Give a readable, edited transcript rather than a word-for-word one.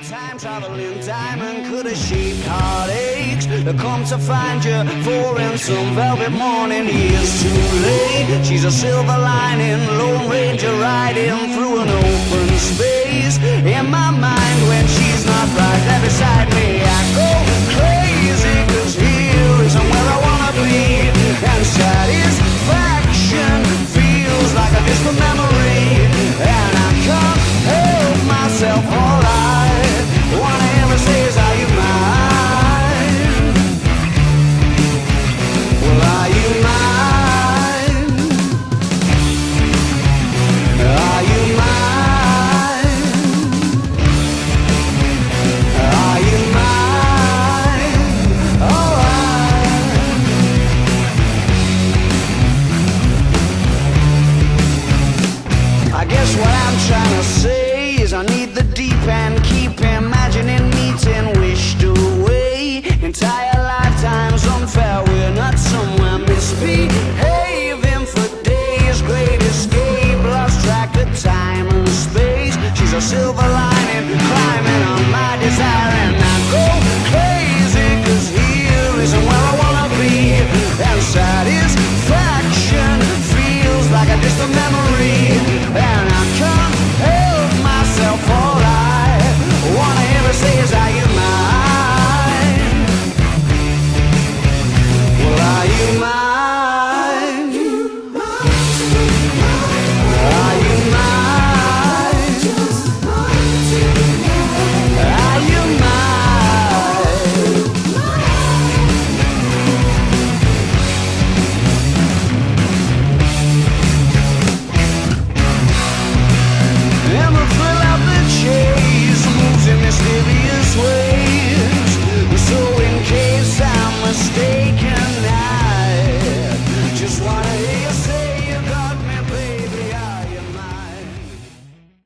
time traveling diamond could have shaped heartaches to come to find you for in some velvet morning. Years too late. She's a silver lining, Lone Ranger riding through an open space. In my mind when she's not right there beside me, I go crazy, 'cause here is somewhere I wanna be. And satisfaction feels like a distant memory, and I can't help myself. All I wanna ever say is, are you mine? Well, are you mine? Are you mine? Are you mine? Oh, I guess what I'm trying to say is I need the deep end, keep imagining meeting wished away. Entire lifetimes unfair, we're not somewhere misbehaving for days. Great escape, lost track of time and space. She's a silver